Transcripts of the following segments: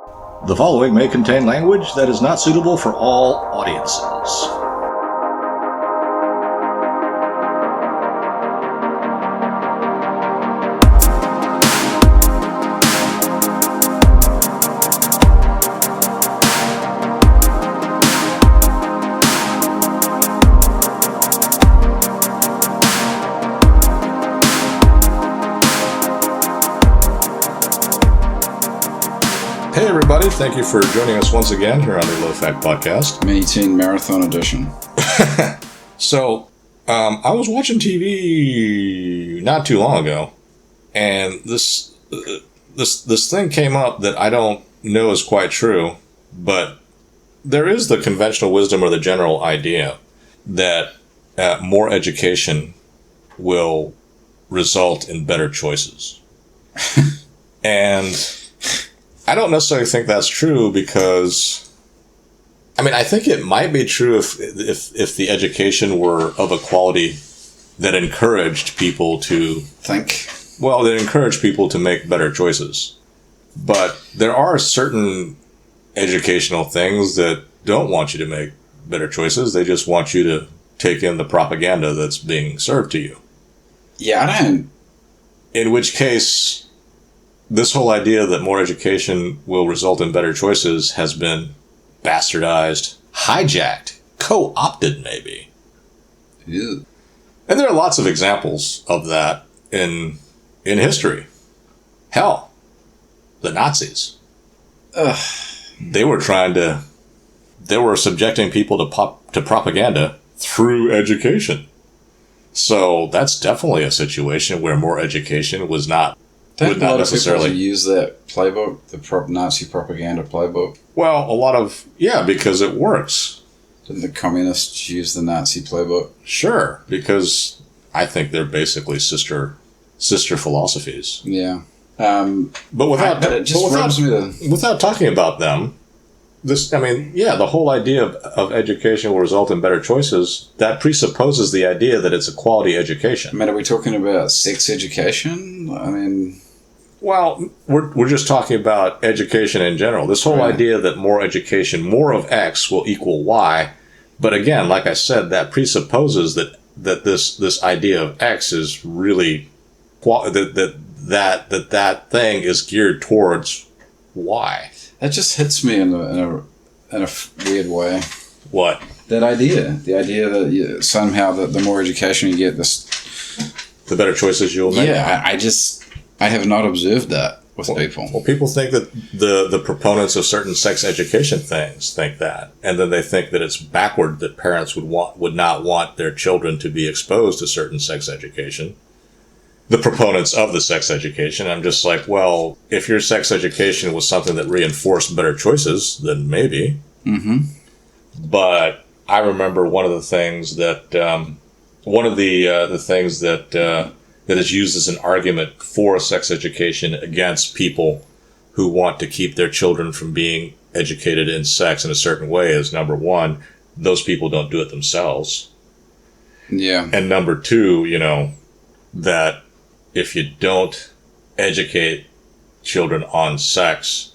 The following may contain language that is not suitable for all audiences. Hey everybody, thank you for joining us once again here on the Low Fact Podcast. Mini Teen Marathon Edition. So, I was watching TV not too long ago, and this thing came up that I don't know is quite true, but there is the conventional wisdom or the general idea that more education will result in better choices. And I don't necessarily think that's true because, I think it might be true if the education were of a quality that encouraged people to think. Well, that encouraged people to make better choices. But there are certain educational things that don't want you to make better choices. They just want you to take in the propaganda that's being served to you. Yeah, I don't. In which case, this whole idea that more education will result in better choices has been bastardized, hijacked, co-opted maybe. Ew. And there are lots of examples of that in history. Hell, the Nazis. Ugh. They were subjecting people to propaganda through education. So that's definitely a situation where more education would not necessarily use that playbook, the Nazi propaganda playbook. Well, because it works. Didn't the communists use the Nazi playbook? Sure, because I think they're basically sister philosophies. Yeah. But without talking about them, the whole idea of education will result in better choices. That presupposes the idea that it's a quality education. Are we talking about sex education? Well, we're just talking about education in general. This whole idea that more education, more of X will equal Y. But again, like I said, that presupposes that this idea of X is really that thing is geared towards Y. That just hits me in a weird way. What? The idea that somehow the more education you get, the better choices you'll make. Yeah, I have not observed that with people. Well, people think that the proponents of certain sex education things think that, and then they think that it's backward that parents would not want their children to be exposed to certain sex education. The proponents of the sex education, I'm just like, well, if your sex education was something that reinforced better choices, then maybe. Mm-hmm. But I remember one of the things that that is used as an argument for sex education against people who want to keep their children from being educated in sex in a certain way is, number one, those people don't do it themselves. Yeah. And number two, that if you don't educate children on sex,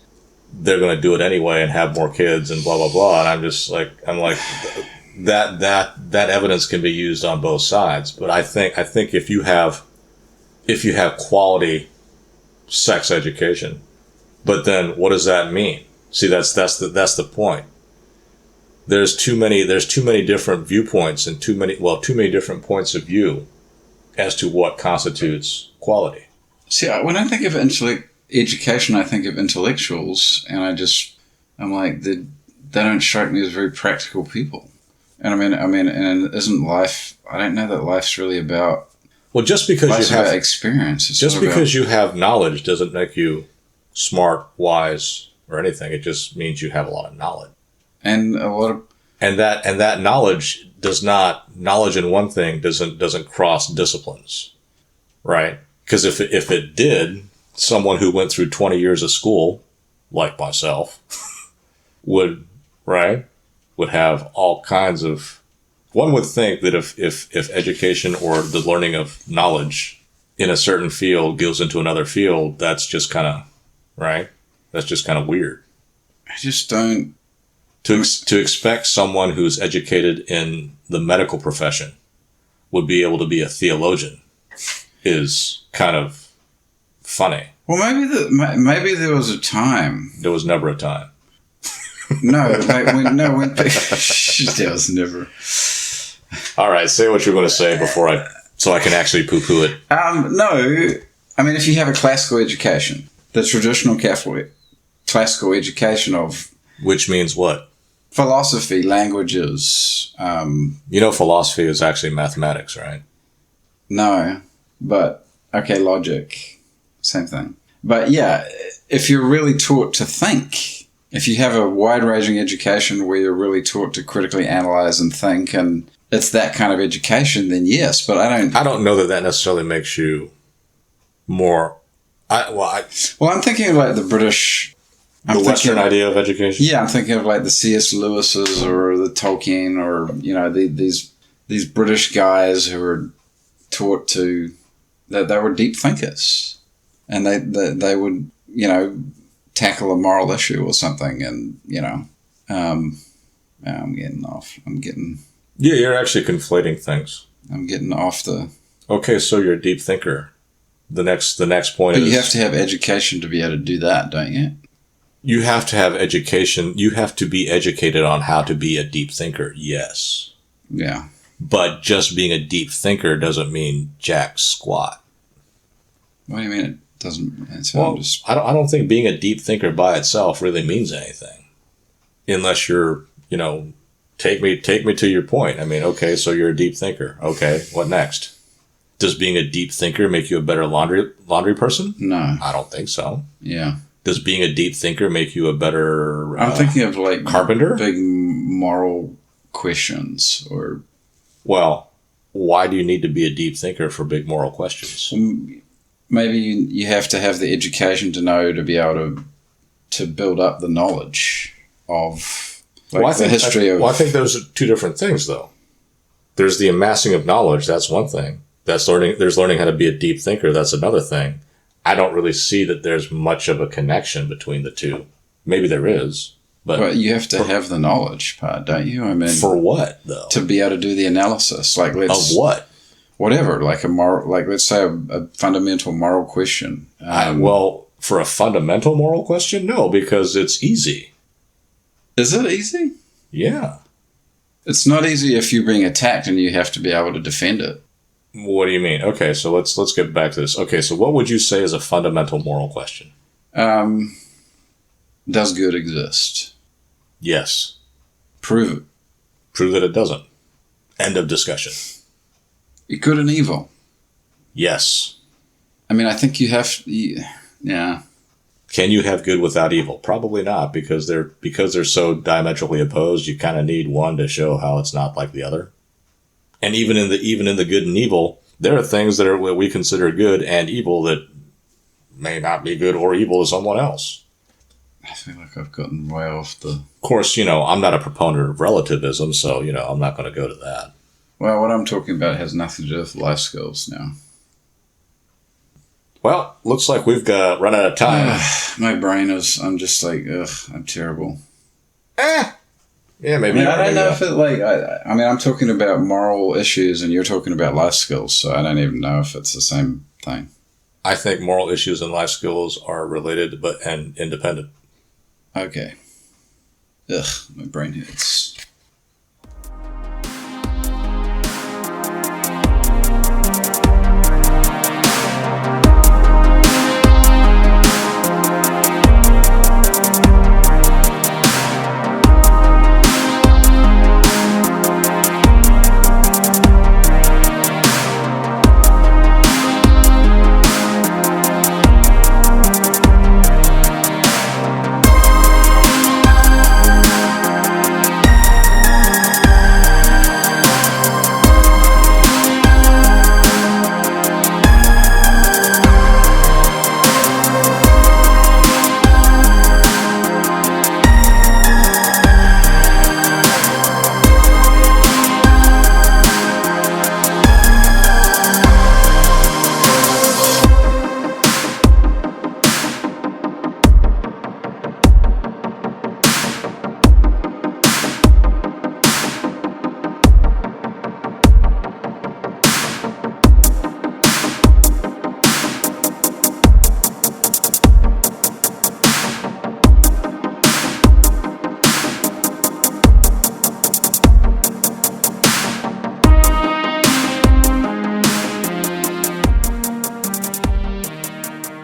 they're going to do it anyway and have more kids and blah, blah, blah. And I'm like, that evidence can be used on both sides. But I think if you have quality sex education, but then what does that mean? See, that's the point. There's too many different viewpoints and too many different points of view as to what constitutes quality. See, when I think of education, I think of intellectuals, and I'm like, they don't strike me as very practical people. And and isn't life? I don't know that life's really about. Well, just because you have experience, you have knowledge doesn't make you smart, wise, or anything. It just means you have a lot of knowledge, and that knowledge knowledge in one thing doesn't cross disciplines, right? Because if it did, someone who went through 20 years of school, like myself, would have all kinds of. One would think that if education or the learning of knowledge in a certain field goes into another field, that's just kind of, right? That's just kind of weird. I just don't. To expect someone who's educated in the medical profession would be able to be a theologian is kind of funny. Well, maybe there was a time. There was never a time. No, like when there was never. All right, say what you're going to say so I can actually poo-poo it. No, I mean, if you have a classical education, the traditional Catholic classical education of Which means what? philosophy, languages. Philosophy is actually mathematics, right? No, but okay, logic, same thing. But yeah, if you're really taught to think, if you have a wide-ranging education where you're really taught to critically analyze and think, and it's that kind of education, then yes. But I don't know that necessarily makes you more. I'm thinking of like the British. The Western idea of education. Yeah, I'm thinking of like the C.S. Lewis's or the Tolkien, or these British guys who were taught that they were deep thinkers, and they would tackle a moral issue or something, and I'm getting off. Yeah, you're actually conflating things. I'm getting off the. Okay, so you're a deep thinker. The next point is. But you have to have education to be able to do that, don't you? You have to have education. You have to be educated on how to be a deep thinker. Yes. Yeah. But just being a deep thinker doesn't mean jack squat. What do you mean it doesn't? Well, I don't think being a deep thinker by itself really means anything, unless you're take me to your point. I mean, okay, so you're a deep thinker. Okay, what next? Does being a deep thinker make you a better laundry person? No, I don't think so. Yeah. Does being a deep thinker make you a better? I'm thinking of like carpenter. Big moral questions, or. Well, why do you need to be a deep thinker for big moral questions? Maybe you have to have the education to know to be able to build up the knowledge of the history of. Well, I think those are two different things, though. There's the amassing of knowledge. That's one thing. That's learning. There's learning how to be a deep thinker. That's another thing. I don't really see that there's much of a connection between the two. Maybe there is, but you have to have the knowledge part, don't you? I mean, for what though? To be able to do the analysis, of what? Whatever, like a moral, like let's say a fundamental moral question. For a fundamental moral question, no, because it's easy. Is it easy? Yeah. It's not easy if you're being attacked and you have to be able to defend it. What do you mean? Okay, so let's get back to this. Okay, so what would you say is a fundamental moral question? Does good exist? Yes. Prove it. Prove that it doesn't. End of discussion. Good and evil. Yes. I mean, I think you have. Yeah. Can you have good without evil? Probably not, because they're so diametrically opposed. You kind of need one to show how it's not like the other. And even in the good and evil, there are things that are what we consider good and evil that may not be good or evil to someone else. I feel like I've gotten way off the. Of course, I'm not a proponent of relativism, so I'm not going to go to that. Well, what I'm talking about has nothing to do with life skills now. Well, looks like we've run out of time. My brain is. I'm just like, ugh, I'm terrible. Yeah, maybe. I don't know if it I mean, I'm talking about moral issues and you're talking about life skills, so I don't even know if it's the same thing. I think moral issues and life skills are related and independent. Okay. Ugh, my brain hurts.